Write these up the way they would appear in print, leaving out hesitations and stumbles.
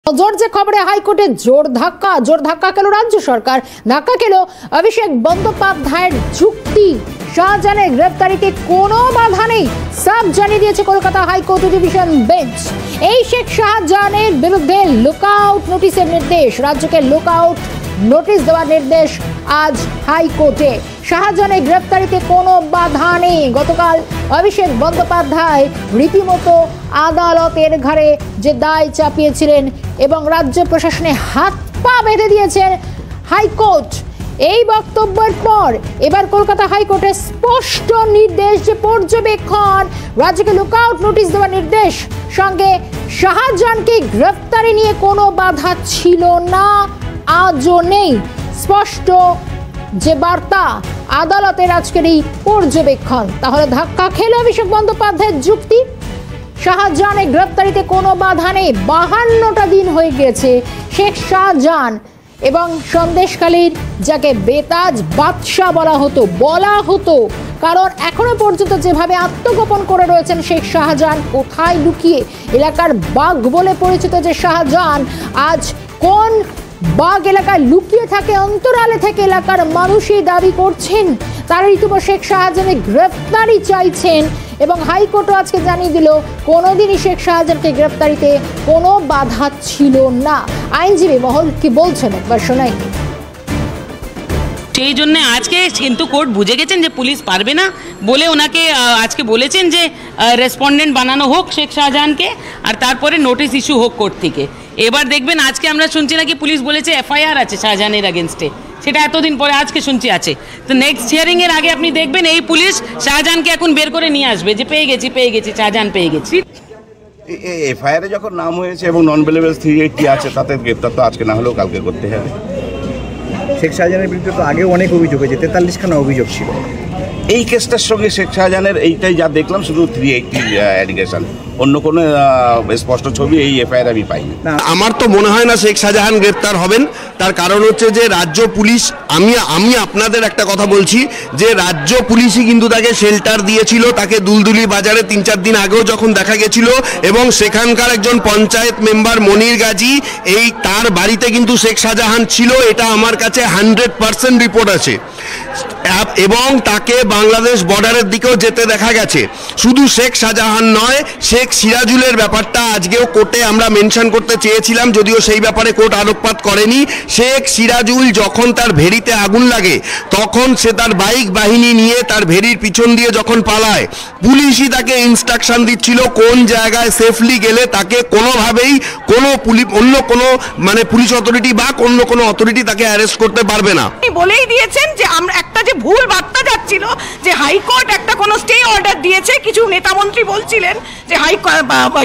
জোর যে খবরে হাইকোর্টে জোর ধাক্কা খেল রাজ্য সরকার, ধাক্কা খেল অভিষেক বন্দ্যোপাধ্যায়ের যুক্তি। শাহজাহানের গ্রেফতারিতে কোনো বাধা নেই, সাফ জানিয়ে দিয়েছে কলকাতা হাইকোর্ট ডিভিশন বেঞ্চ। এই শেখ শাহজাহানের বিরুদ্ধে লুকআউট নোটিশের নির্দেশ, রাজ্যকে লুকআউট নোটিশ দেওয়ার নির্দেশ আজ হাইকোর্টে। শাহজাহানের গ্রেফতারিতে কোনো বাধা নেই। গতকাল অভিষেক বন্দ্যোপাধ্যায় রীতিমতো আদালতের ঘাড়ে যে দায় চাপিয়েছিলেন এবং রাজ্য প্রশাসনে হাত পা বেঁধে দিয়েছেন হাইকোর্ট। এই বক্তব্যের পর এবার কলকাতা হাইকোর্টের স্পষ্ট নির্দেশ যে পর্যবেক্ষণ, রাজ্যকে লুকআউট নোটিশ দেওয়ার নির্দেশ, সঙ্গে শাহজাহানকে গ্রেফতারি নিয়ে কোনো বাধা ছিল না, আজও নেই। স্পষ্ট যে বার্তা আদালতের আজকের এই পর্যবেক্ষণ। তাহলে ধাক্কা খেলে অভিষেক বন্দ্যোপাধ্যায়ের যুক্তি, শাহজাহানের গ্রেফতারিতে কোনো বাধা নেই। 52টা দিন হয়ে গেছে শেখ শাহজাহান এবং সন্দেশখালীর যাকে বেতাজ বাদশাহ বলা হতো, কারণ এখনো পর্যন্ত যেভাবে আত্মগোপন করে রয়েছেন শেখ শাহজাহান, কোথায় লুকিয়ে, এলাকার বাঘ বলে পরিচিত যে শাহজাহান আজ কোন বাঘ এলাকায় লুকিয়ে থাকে, অন্তরালে থেকে এলাকার মানুষই দাবি করছেন তারা ইতিমধ্যে শেখ শাহজাহানের গ্রেফতারি চাইছেন এবং হাইকোর্টও আজকে জানিয়ে দিল কোনোদিনই শেখ শাহজাহানকে গ্রেফতারিতে কোনো বাধা ছিল না। আইনজীবী মহল কি বলছেন একবার শোনাই। সেই জন্য আজকে কিন্তু কোর্ট বুঝে গেছেন যে পুলিশ পারবে না বলে ওনাকে আজকে বলেছেন যে রেসপন্ডেন্ট বানানো হোক শেখ শাহজাহানকে, আর তারপরে নোটিশ ইস্যু হোক কোর্ট থেকে। এবার দেখবেন আজকে আমরা শুনছি নাকি পুলিশ বলেছে এফআইআর আছে শাহজাহানের এগেনস্টে, সেটা এতদিন পরে আজকে শুনছি আছে। তো নেক্সট হিয়ারিং এর আগে আপনি দেখবেন এই পুলিশ শাহজাহানকে এখন বের করে নিয়ে আসবে যে পেয়ে গেছি শাহজাহান পেয়ে গেছি। এফআইআর যখন নাম হয়েছে এবং নন বেলেবল 380 আছে, তাতে গ্রেপ্তার তো আজকে না হলেও কালকে করতে হবে। শেখ শাহজাহানের বিরুদ্ধে তো আগেও অনেক অভিযোগ হয়েছে, 43খানা অভিযোগ ছিল। এই কেসটার সঙ্গে শেখ শাহজাহানের এইটাই যা দেখলাম শুধু 380 অ্যালিগেশন, অন্য কোনো স্পষ্ট ছবি এই এফআইআর আমি পাইনি। আমার তো মনে হয় না শেখ শাহজাহান গ্রেপ্তার হবেন। তার কারণ হচ্ছে যে রাজ্য পুলিশ, আমি আপনাদের একটা কথা বলছি যে রাজ্য পুলিশই কিন্তু তাকে শেল্টার দিয়েছিল। তাকে দুলদুলি বাজারে 3-4 দিন আগেও যখন দেখা গেছিল এবং সেখানকার একজন পঞ্চায়েত মেম্বার মনির গাজী, এই তার বাড়িতে কিন্তু শেখ শাহজাহান ছিল, এটা আমার কাছে 100% রিপোর্ট আছে। এবং তাকে বাংলাদেশ বর্ডারের দিকেও যেতে দেখা গেছে। শুধু শেখ শাহজাহান নয়, শেখ সিরাজুলের ব্যাপারটা আজকেও কোর্টে আমরা মেনশন করতে চেয়েছিলাম, যদিও সেই ব্যাপারে কোর্ট আলোকপাত করেনি। শেখ সিরাজুল যখন তার ভেড়িতে আগুন লাগে তখন সে তার বাইক বাহিনী নিয়ে তার ভেড়ির পিছন দিয়ে যখন পালায়, পুলিশই তাকে ইনস্ট্রাকশন দিচ্ছিল কোন জায়গায় সেফলি গেলে তাকে কোনোভাবেই অন্য কোনো পুলিশ অথরিটি বা অন্য কোনো অথরিটি তাকে অ্যারেস্ট করতে পারবে না। বলেই দিয়েছেন যে আমরা একটা যে ভুল বার্তা যাচ্ছিল যে হাইকোর্ট একটা কোনো স্টে অর্ডার দিয়েছে, কিছু নেতা মন্ত্রী বলছিলেন যে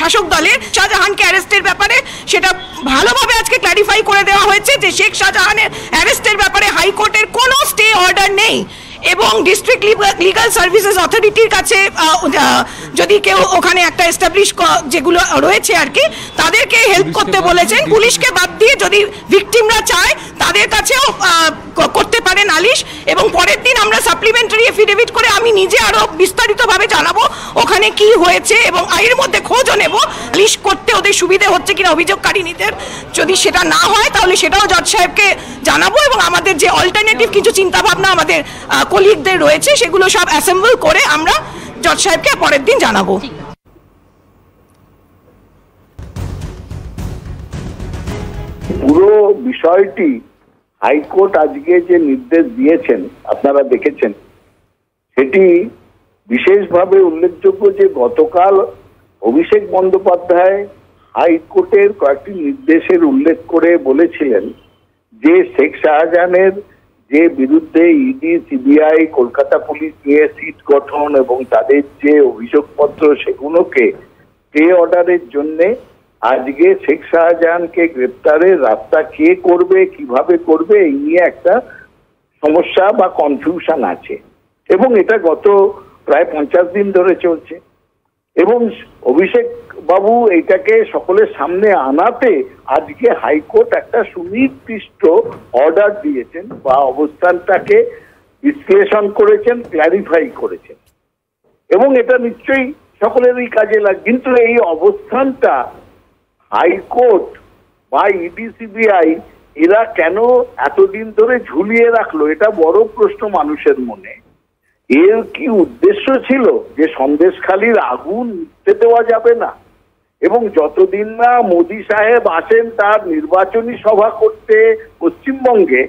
শাসক দলের শাহজাহানকে অ্যারেস্টের ব্যাপারে, সেটা ভালোভাবে আজকে ক্ল্যারিফাই করে দেওয়া হয়েছে যে শেখ শাহজাহানের অ্যারেস্টের ব্যাপারে হাইকোর্টের কোনো স্টে অর্ডার নেই এবং ডিস্ট্রিক্ট লিগাল সার্ভিসেস অথরিটির কাছে যদি কেউ ওখানে একটা এস্টাবলিশ যেগুলো রয়েছে আর কি, তাদেরকে হেল্প করতে বলেছেন। পুলিশকে বাদ দিয়ে যদি ভিকটিমরা চায় তাদের কাছেও করতে পারে নালিশ, এবং পরের দিন আমরা সাপ্লিমেন্টারি এফিডেভিট করে আমি নিজে আরো বিস্তারিতভাবে জানাবো ওখানে কি হয়েছে এবং এর মধ্যে খোঁজও নেব নালিশ করতে ওদের সুবিধে হচ্ছে কিনা অভিযোগকারিনীদের। যদি সেটা না হয় তাহলে সেটাও জজ সাহেবকে জানাবো এবং আমাদের যে অল্টারনেটিভ কিছু চিন্তাভাবনা আমাদের কলিগদের রয়েছে সেগুলো সব অ্যাসেম্বল করে আমরা জজ সাহেবকে পরের দিন জানাবো। পুরো বিষয়টি হাইকোর্ট আজকে যে নির্দেশ দিয়েছেন আপনারা দেখেছেন, সেটি বিশেষভাবে উল্লেখযোগ্য যে গতকাল অভিষেক বন্দ্যোপাধ্যায় হাইকোর্টের কয়েকটি নির্দেশের উল্লেখ করে বলেছিলেন যে শেখ শাহজাহানের যে বিরুদ্ধে ইডি, সিবিআই, কলকাতা পুলিশ নিয়ে সিট গঠন এবং তাদের যে অভিযোগপত্র সেগুলোকে স্টে অর্ডারের জন্য আজকে শেখ শাহজাহানকে গ্রেপ্তারের রাস্তা কে করবে, কিভাবে করবে, এই নিয়ে একটা সমস্যা বা কনফিউশন আছে এবং এটা গত প্রায় 50 দিন ধরে চলছে এবং অভিষেক বাবু এটাকে সকলের সামনে আনাতে আজকে হাইকোর্ট একটা সুনির্দিষ্ট অর্ডার দিয়েছেন বা অবস্থানটাকে বিশ্লেষণ করেছেন, ক্ল্যারিফাই করেছেন এবং এটা নিশ্চয়ই সকলেরই কাজে লাগে। কিন্তু এই অবস্থানটা হাইকোর্ট বা ইডি সিবিআই এরা কেন এতদিন ধরে ঝুলিয়ে রাখলো, এটা বড় প্রশ্ন মানুষের মনে। এর কি উদ্দেশ্য ছিল যে সন্দেশখালির আগুন নিভতে দেওয়া যাবে না, এবং যতদিন না মোদী সাহেব আসেন তার নির্বাচনী সভা করতে পশ্চিমবঙ্গে,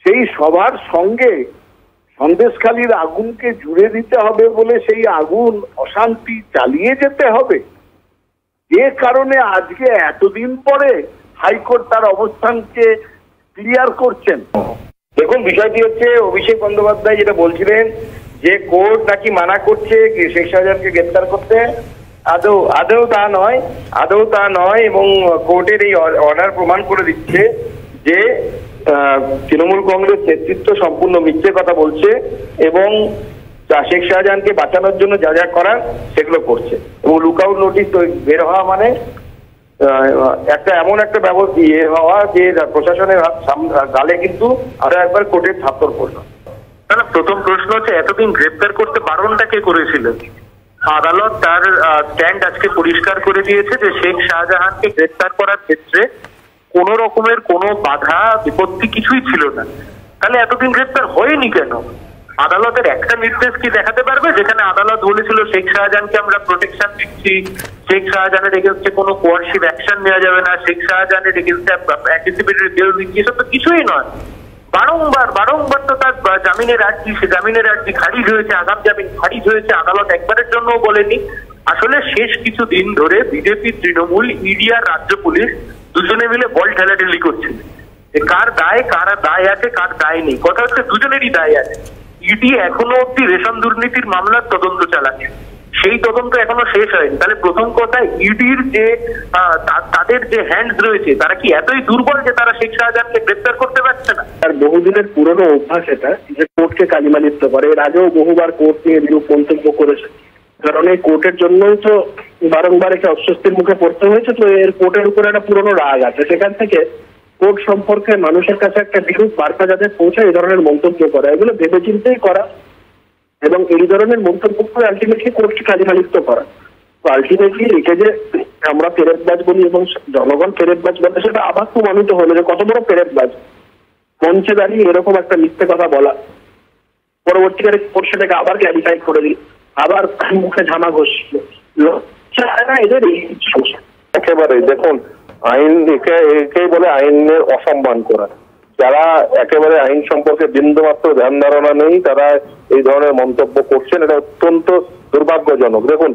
সেই সভার সঙ্গে সন্দেশখালির আগুনকে জুড়ে দিতে হবে বলে সেই আগুন অশান্তি চালিয়ে যেতে হবে। যে কারণে আজকে এতদিন পরে হাইকোর্ট তার অবস্থানকে ক্লিয়ার করছেন। দেখুন, বিষয়টি হচ্ছে অভিষেক বন্দ্যোপাধ্যায় যেটা বলছিলেন যে কোর্ট নাকি মানা করছে শেখ শাহজাহানকে গ্রেপ্তার করতে, আদৌ তা নয় এবং কোর্টের এই অর্ডার প্রমাণ করে দিচ্ছে যে তৃণমূল কংগ্রেস নেতৃত্ব সম্পূর্ণ মিথ্যে কথা বলছে এবং শেখ শাহজাহানকে বাঁচানোর জন্য যা যা করার সেগুলো করছে। এবং লুকআউট নোটিশ বের হওয়া মানে এমন একটা হওয়া যে প্রশাসনের গালে কিন্তু আরো একবার কোর্টের থাপ্পড় পড়লো। তাহলে প্রথম প্রশ্ন হচ্ছে, এতদিন গ্রেপ্তার করতে বারণটা কে করেছিল? আদালত তার স্ট্যান্ড আজকে পরিষ্কার করে দিয়েছে যে শেখ শাহজাহানকে গ্রেপ্তার করার ক্ষেত্রে কোন রকমের কোনো বাধা বিপত্তি কিছুই ছিল না। তাহলে এতদিন গ্রেপ্তার হয়নি কেন? আদালতের একটা নির্দেশ কি দেখাতে পারবে যেখানে আদালত বলেছিল শেখ শাহজাহানকে আমরা প্রোটেকশন দিচ্ছি, শেখ শাহজাহানের এগেন্স্টে কোনো কোয়ার্সিভ অ্যাকশন নেওয়া যাবে না, শেখ শাহজাহানের এগেন্স্টে অ্যান্টিসিপেটরি বেল দিচ্ছি, এসব তো কিছুই নয়। বারংবার তো তার জামিনের আর্জি খারিজ হয়েছে, আগাম জামিন খারিজ হয়েছে। আদালত একবারের জন্য বলেনি। আসলে শেষ কিছুদিন ধরে বিজেপি, তৃণমূল, ইডি আর রাজ্য পুলিশ দুজনে মিলে বল ঠেলাঠেলি করছে কার দায় আছে কার দায় নেই। কথা হচ্ছে দুজনেরই দায় আছে। ইডি এখনো অব্দি রেশন দুর্নীতির মামলার তদন্ত চালাচ্ছে, সেই তদন্ত এখনো শেষ হয়নি। তাহলে প্রথম কথা, ইডির যে তাদের যে হ্যান্ডস রয়েছে তারা কি এতই দুর্বল যে তারা শেখ শাহজাহানকে গ্রেপ্তার করতে পারছে না? আর বহুদিনের পুরনো অভ্যাস এটা যে কোর্টকে কালিমালিপ্ত করে। এর আগেও বহুবার কোর্ট নিয়ে বিরূপ মন্তব্য করেছে, কারণ এই কোর্টের জন্যই তো বারংবার একটা অস্বস্তির মুখে পড়তে হয়েছে। তো এর কোর্টের উপরে একটা পুরনো রাগ আছে, সেখান থেকে কোর্ট সম্পর্কে মানুষের কাছে একটা বিরূপ বার্তা যাতে পৌঁছায় এই ধরনের মন্তব্য করা, এগুলো ভেবেচিন্তেই করা এবং এই ধরনের মন্তব্য করে আলটিমেটলি কোর্টকে কালিমালিপ্ত করা। তো আলটিমেটলি একে যে আমরা ফেরতবাজ বলি এবং জনগণ ফেরতবাজ বলে, সেটা আবার প্রমাণিত হলো যে কত বড় ফেরতবাজ। মঞ্চে দাঁড়িয়ে এরকম একটা মিথ্যে কথা বলা, পরবর্তীকালে কোর্ট সেটাকে আবার ক্লারিফাই করে দিল, আবার মুখে ঝামা ঘষল। এদের এই সমস্যা একেবারে দেখুন, আইন একেই বলে আইনের অসম্মান করা। যারা একেবারে আইন সম্পর্কে বিন্দুমাত্র ধ্যান ধারণা নেই তারা এই ধরনের মন্তব্য করছেন, এটা অত্যন্ত দুর্ভাগ্যজনক। দেখুন,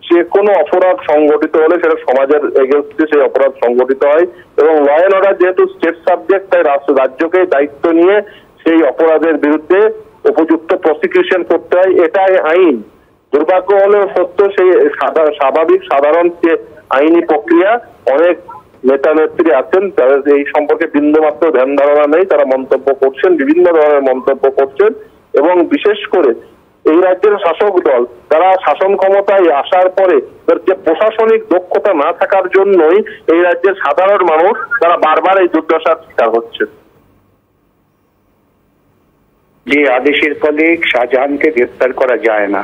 যে কোনো অপরাধ সংগঠিত হলে সেটা সমাজের এগেন্স্টে সেই অপরাধ সংগঠিত হয় এবং ল অ্যান্ড অর্ডার যেহেতু স্টেট সাবজেক্ট, তাই রাজ্যকে দায়িত্ব নিয়ে সেই অপরাধের বিরুদ্ধে উপযুক্ত প্রসিকিউশন করতে হয়, এটাই আইন। দুর্ভাগ্য হলেও সত্য, সেই স্বাভাবিক সাধারণ যে আইনি প্রক্রিয়া অনেক নেতা নেত্রী আছেন তাদের এই সম্পর্কে বিন্দুমাত্র ধ্যান ধারণা নেই, তারা মন্তব্য করছেন, বিভিন্ন ধরনের মন্তব্য করছেন এবং বিশেষ করে এই রাজ্যের শাসক দল তারা শাসন ক্ষমতায় আসার পরে যে প্রশাসনিক দক্ষতা না থাকার জন্যই এই রাজ্যের সাধারণ মানুষ তারা বারবার এই দুর্দশার শিকার হচ্ছে। যে আদেশের ফলে শাহজাহানকে গ্রেপ্তার করা যায় না,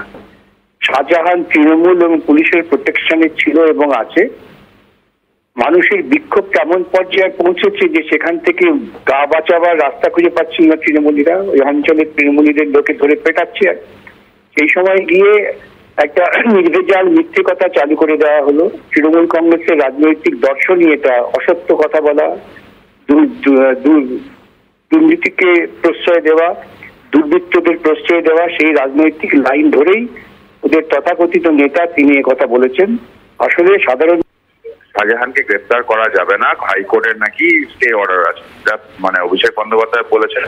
শাহজাহান তৃণমূল এবং পুলিশের প্রোটেকশনে ছিল এবং আছে। মানুষের বিক্ষোভ কেমন পর্যায়ে পৌঁছেছে যে সেখান থেকে গা বাঁচাবার রাস্তা খুঁজে পাচ্ছেন না তৃণমূলীরা, ওই অঞ্চলের তৃণমূলীদের লোকে ধরে পেটাচ্ছে। সেই সময় গিয়ে একটা নির্ভেজাল মিথ্যে কথা চালু করে দেওয়া হলো। তৃণমূল কংগ্রেসের রাজনৈতিক দর্শনই এটা, অসত্য কথা বলা, দুর্নীতিকে প্রশ্রয় দেওয়া, দুর্বৃত্তদের প্রশ্রয় দেওয়া, সেই রাজনৈতিক লাইন ধরেই ওদের তথাকথিত নেতা তিনি কথা বলেছেন। আসলে সাধারণ শাহজাহানকে গ্রেপ্তার করা যাবে না, হাইকোর্টের নাকি স্টে অর্ডার আছে, যা মানে অভিষেক বন্দ্যোপাধ্যায় বলেছেন।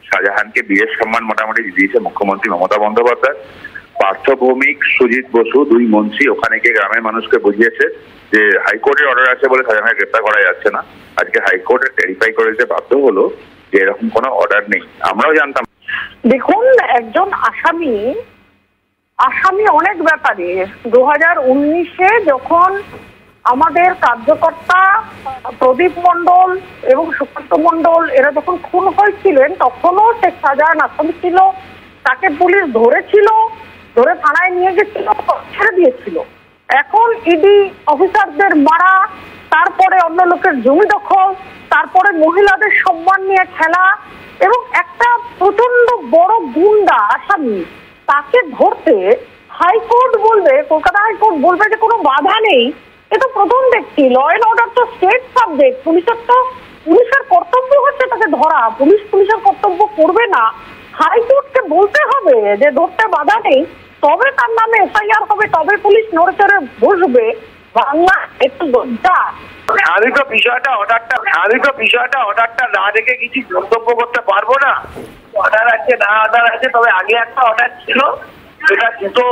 শাহজাহানকে বীরের সম্মান মোটামুটি দিয়েছে মুখ্যমন্ত্রী মমতা বন্দ্যোপাধ্যায়। পার্থ ভৌমিক, সুজিত বসু, দুই মন্ত্রী ওখানে গিয়ে গ্রামের মানুষকে বুঝিয়েছে যে হাইকোর্টের অর্ডার আছে বলে শাহজাহানকে গ্রেপ্তার করা যাচ্ছে না। আজকে হাইকোর্টে ক্লারিফাই করে দিতে বাধ্য হলো যে এরকম কোনো অর্ডার নেই। আমরাও জানতাম। দেখুন, একজন আসামি অনেক ব্যাপারে 2019-এ যখন আমাদের কার্যকর্তা প্রদীপ মণ্ডল এবং সুকান্ত মণ্ডল এরা যখন খুন হয়েছিলেন তখনও শেখ শাহজাহান আসামি ছিল, তাকে পুলিশ ধরেছিল, ধরে থানায় নিয়ে গেছিল, ছেড়ে দিয়েছিল। এখন ইডি অফিসারদের মারা, তারপরে অন্য লোকের জমি দখল, তারপরে মহিলাদের সম্মান নিয়ে খেলা, এবং একটা প্রচন্ড বড় গুন্ডা আসামি তাকে ধরতে হাইকোর্ট বলবে, কলকাতা হাইকোর্ট বলবে যে কোনো বাধা নেই। এ তো প্রথম দেখছি। ল অ্যান্ড অর্ডার তো স্টেট সাবজেক্ট, পুলিশের কর্তব্য হচ্ছে তাকে ধরা, পুলিশের কর্তব্য করবে না। হাইকোর্টকে বলতে হবে যে ধরতে বাধা নেই, তবে তার নামে এফআইআর হবে, তবে পুলিশ নড়ে চড়ে বসবে। বাংলা একটু লজ্জা। আমি তো বিষয়টা অর্ডারটা না দেখে কিছু মন্তব্য করতে পারবো না। অর্ডার আছে না অর্ডার আছে, তবে আগে একটা অর্ডার ছিল সেটা দুটো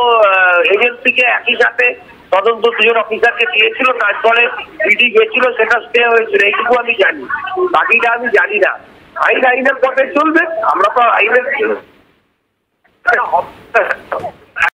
এজেন্সিকে একই সাথে তদন্ত দুজন অফিসারকে দিয়েছিল, তারপরে ইডি গেছিল, সেটা স্টে হয়েছিল, এইটুকু আমি জানি, বাকিটা আমি জানি না। আইনের পথে চলবে, আমরা তো আইনের